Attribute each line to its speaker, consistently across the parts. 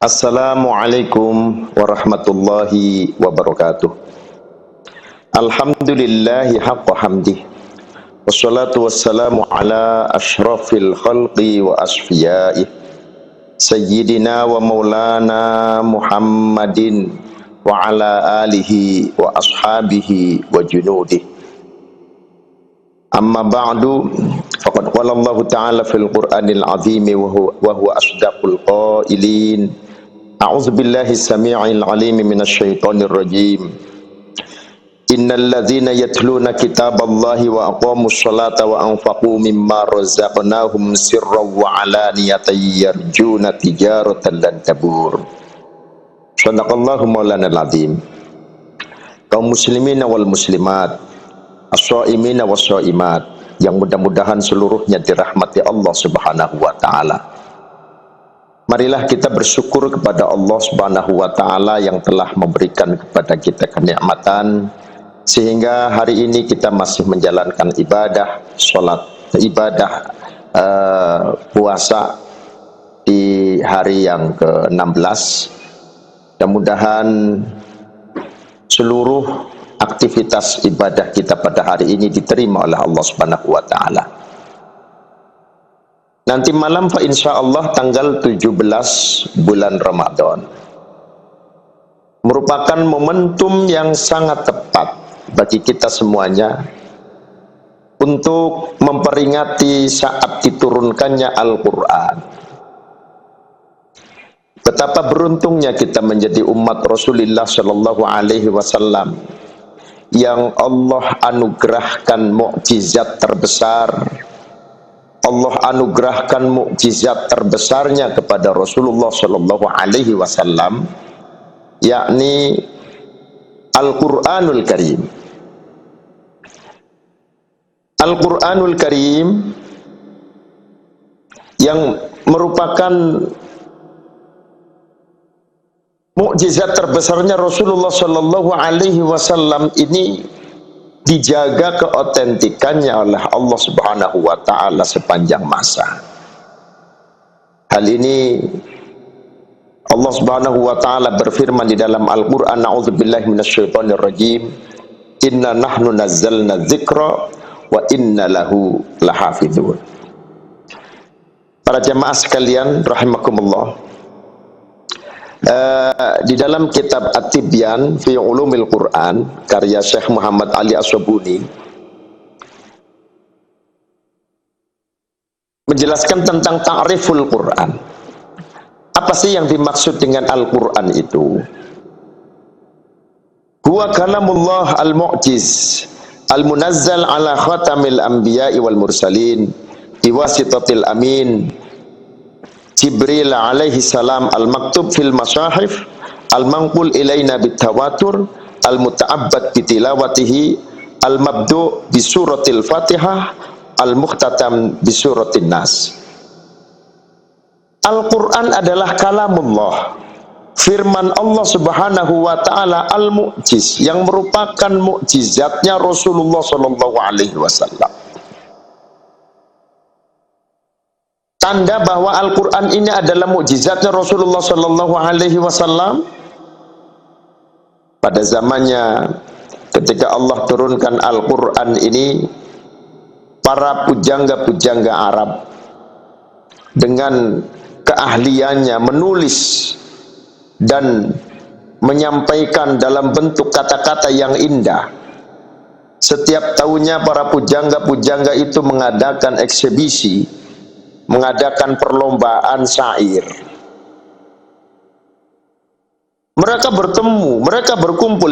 Speaker 1: Assalamualaikum warahmatullahi wabarakatuh. Alhamdulillahi haqqa hamdih. Wassalatu wassalamu ala ashrafil khalqi wa asfiyaih. Sayyidina wa maulana Muhammadin wa ala alihi wa ashabihi wa junudih. Amma ba'du, faqad qala Allah ta'ala fil Qur'anil azim wa huwa asdaqul qailin. A'udzu billahi samii'il 'aliim minasy syaithaanir rajiim. Innal ladzina yatluna kitaballahi wa aqamus sholata wa anfaqu mimma razaqnahum sirran wa 'alaniyatan yarjuna tijaratan lan tabur. Shadaqallahu maulanal azim. Kaum muslimin wal muslimat, as-shaimina was-shaimat, yang mudah-mudahan seluruhnya dirahmati Allah Subhanahu wa taala. Marilah kita bersyukur kepada Allah Subhanahu wa taala yang telah memberikan kepada kita kenikmatan sehingga hari ini kita masih menjalankan ibadah salat, puasa di hari yang ke-16. Mudah-mudahan seluruh aktivitas ibadah kita pada hari ini diterima oleh Allah Subhanahu wa taala. Nanti malam Pak, insya Allah tanggal 17 bulan Ramadan merupakan momentum yang sangat tepat bagi kita semuanya untuk memperingati saat diturunkannya Al-Quran. Betapa beruntungnya kita menjadi umat Rasulullah Shallallahu Alaihi Wasallam yang Allah anugerahkan mukjizat terbesar. Allah anugerahkan mukjizat terbesarnya kepada Rasulullah Shallallahu Alaihi Wasallam, yakni Al-Quranul Karim. Al-Quranul Karim yang merupakan mukjizat terbesarnya Rasulullah Shallallahu Alaihi Wasallam ini dijaga keotentikannya oleh Allah Subhanahu wa taala sepanjang masa. Hal ini Allah Subhanahu wa taala berfirman di dalam Al-Qur'an, a'udzubillahi minasyaitonir rajim, inna nahnu nazzalna dzikra wa inna lahu lahafizun. Para jemaah sekalian rahimakumullah, di dalam kitab At-Tibyan fi Ulumil Quran karya Syekh Muhammad Ali As-Sabuni menjelaskan tentang ta'riful Quran. Apa sih yang dimaksud dengan Al-Quran itu? Huwa kalamullah al-mu'jiz al-munazzal ala khatamil anbiya'i wal mursalin biwasitatil amin Jibril alaihi salam al-maktub fil masyahif al-manqul ilaina bitawatur al-muta'abbad bitilawatihi al-mabdu' bisuratil fatihah al-mukhtatam bisuratin nas. Al-Quran adalah kalamullah, firman Allah Subhanahu wa ta'ala al-mu'jiz, yang merupakan mukjizatnya Rasulullah Sallallahu Alaihi Wasallam. Tanda bahwa Al-Quran ini adalah mukjizatnya Rasulullah Sallallahu Alaihi Wasallam pada zamannya ketika Allah turunkan Al-Quran ini, para pujangga-pujangga Arab dengan keahliannya menulis dan menyampaikan dalam bentuk kata-kata yang indah. Setiap tahunnya para pujangga-pujangga itu mengadakan eksebisi, mengadakan perlombaan syair. Mereka bertemu, mereka berkumpul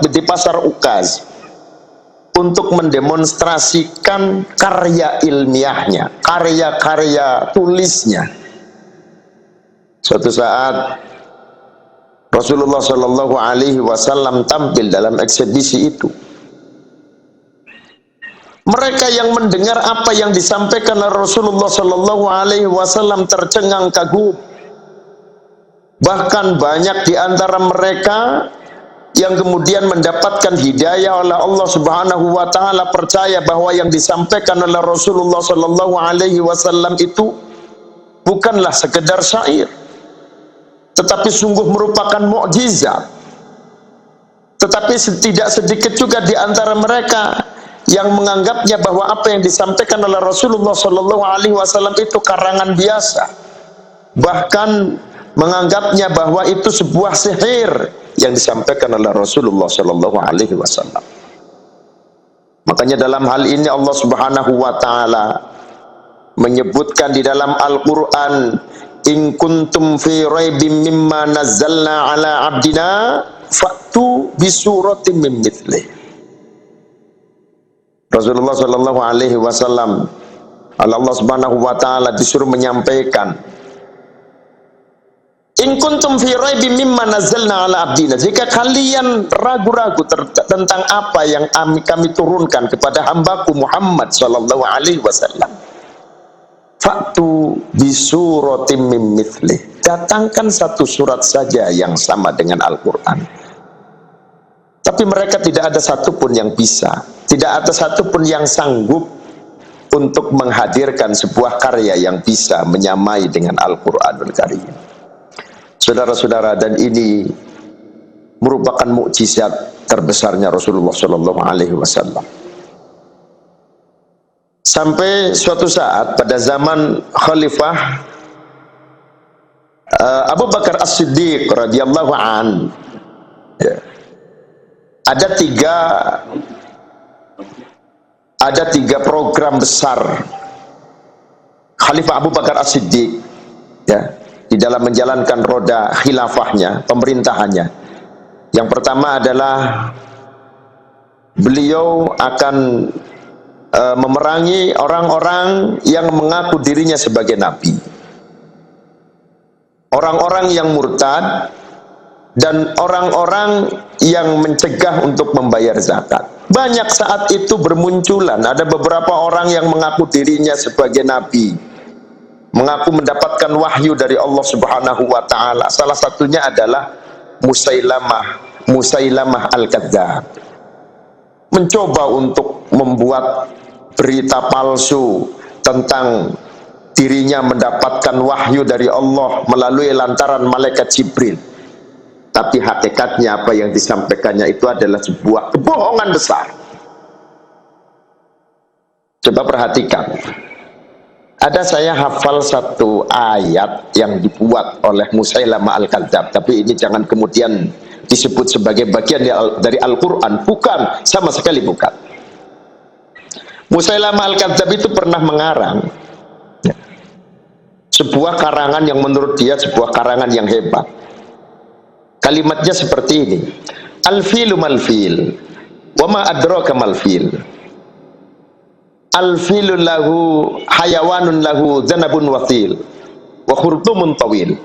Speaker 1: di pasar Ukaz untuk mendemonstrasikan karya ilmiahnya, karya-karya tulisnya. Suatu saat Rasulullah Shallallahu Alaihi Wasallam tampil dalam eksebisi itu. Mereka yang mendengar apa yang disampaikan oleh Rasulullah Shallallahu Alaihi Wasallam tercengang kagum. Bahkan banyak di antara mereka yang kemudian mendapatkan hidayah oleh Allah Subhanahu wa taala, percaya bahwa yang disampaikan oleh Rasulullah Shallallahu Alaihi Wasallam itu bukanlah sekedar syair, tetapi sungguh merupakan mukjizat. Tetapi tidak sedikit juga di antara mereka yang menganggapnya bahwa apa yang disampaikan oleh Rasulullah Shallallahu Alaihi Wasallam itu karangan biasa, bahkan menganggapnya bahwa itu sebuah sihir yang disampaikan oleh Rasulullah Shallallahu Alaihi Wasallam. Makanya dalam hal ini Allah Subhanahu Wa Taala menyebutkan di dalam Al-Quran, in kuntum fi raibim mimma nazzalna ala abdina fa'tu bisuratim min mithlih. Rasulullah Shallallahu Alaihi Wasallam, Allah Subhanahu Wa Taala disuruh menyampaikan, in kuntum fi raibim mimma nazzalna ala abdina, jika kalian ragu-ragu tentang apa yang kami turunkan kepada hambaku Muhammad Shallallahu Alaihi Wasallam, fa'tu bisuratim min mithlih, datangkan satu surat saja yang sama dengan Al-Quran. Tapi mereka tidak ada satupun yang bisa, tidak ada satupun yang sanggup untuk menghadirkan sebuah karya yang bisa menyamai dengan Al-Quranul Karim. Saudara-saudara, dan ini merupakan mukjizat terbesarnya Rasulullah Shallallahu Alaihi Wasallam. Sampai suatu saat pada zaman Khalifah Abu Bakar As-Siddiq radhiyallahu an, ya, ada tiga program besar Khalifah Abu Bakar As-Siddiq, ya, di dalam menjalankan roda khilafahnya, pemerintahannya. Yang pertama adalah beliau akan memerangi orang-orang yang mengaku dirinya sebagai nabi, orang-orang yang murtad, dan orang-orang yang mencegah untuk membayar zakat. Banyak saat itu bermunculan, ada beberapa orang yang mengaku dirinya sebagai nabi, mengaku mendapatkan wahyu dari Allah Subhanahu wa taala. Salah satunya adalah Musailamah Al-Kadzdzab. Mencoba untuk membuat berita palsu tentang dirinya mendapatkan wahyu dari Allah melalui lantaran malaikat Jibril. Tapi hakikatnya apa yang disampaikannya itu adalah sebuah kebohongan besar. Coba perhatikan. Ada, saya hafal satu ayat yang dibuat oleh Musailamah Al-Kadzdzab, tapi ini jangan kemudian disebut sebagai bagian dari Al-Quran. Bukan, sama sekali bukan. Musailamah Al-Kadzdzab itu pernah mengarang sebuah karangan yang menurut dia sebuah karangan yang hebat. Kalimatnya seperti ini, al-filu mal-fil, wa ma adraka mal-fil. Al-filu lahu hayawanun lahu zanabun wathil wa khurtumun tawil.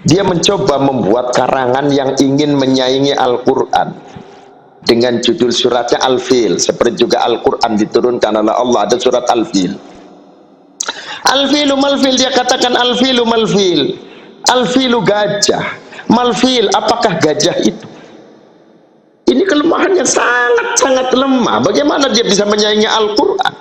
Speaker 1: Dia mencoba membuat karangan yang ingin menyaingi Al-Quran dengan judul suratnya Al-Fil, seperti juga Al-Quran diturunkan oleh Allah, ada surat Al-Fil. Al-filu mal-fil, dia katakan al-filu mal-fil. Al-filu gajah, mal-fil, apakah gajah itu? Ini kelemahannya sangat-sangat lemah. Bagaimana dia bisa menyaingi Al-Quran?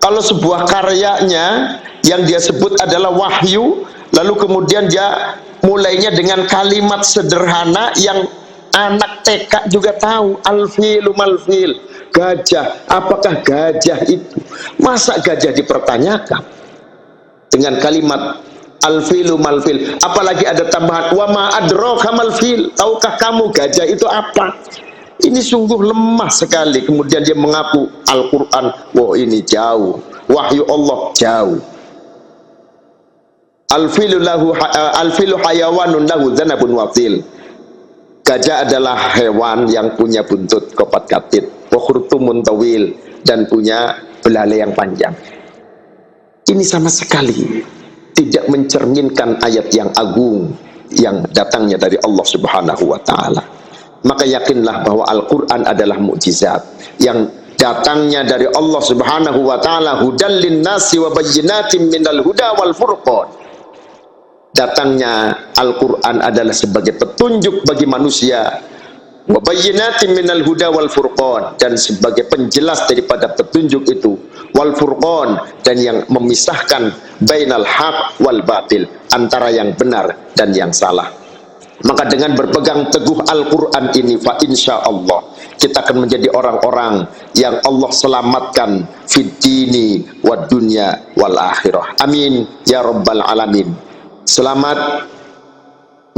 Speaker 1: Kalau sebuah karyanya yang dia sebut adalah wahyu, lalu kemudian dia mulainya dengan kalimat sederhana yang anak TK juga tahu, al-filu mal-fil, gajah, apakah gajah itu? Masa gajah dipertanyakan dengan kalimat al-filu mal-fil, apalagi ada tambahan wa ma adraka mal-fil, tahukah kamu gajah itu apa? Ini sungguh lemah sekali. Kemudian dia mengaku Al-Quran, wah ini jauh, wahyu Allah jauh. Al-filu hayawanun lahu zanabun wathil, gajah adalah hewan yang punya buntut kopat-katit, wa khurtumun tawil, dan punya belalai yang panjang. Ini sama sekali tidak mencerminkan ayat yang agung yang datangnya dari Allah Subhanahu wa taala. Maka yakinlah bahwa Al-Qur'an adalah mukjizat yang datangnya dari Allah Subhanahu wa taala, hudal linnasi wa bayyinatin minal huda wal furqan. Datangnya Al-Qur'an adalah sebagai petunjuk bagi manusia, wa bayyinatin minal huda wal furqan, dan sebagai penjelas daripada petunjuk itu, wal furqan, dan yang memisahkan bainal haq wal batil, antara yang benar dan yang salah. Maka dengan berpegang teguh Al-Quran ini, fa insya Allah kita akan menjadi orang-orang yang Allah selamatkan fid dini wad dunya wal akhirah. Amin ya rabbal alamin. Selamat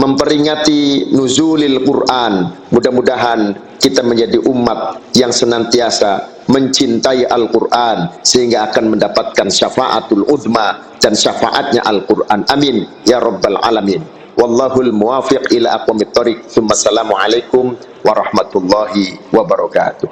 Speaker 1: memperingati nuzulil Quran. Mudah-mudahan kita menjadi umat yang senantiasa mencintai Al-Quran sehingga akan mendapatkan syafaatul uzma dan syafaatnya Al-Quran. Amin ya rabbal alamin. Wallahul muwafiq ila aqwamit thoriq. Assalamualaikum warahmatullahi wabarakatuh.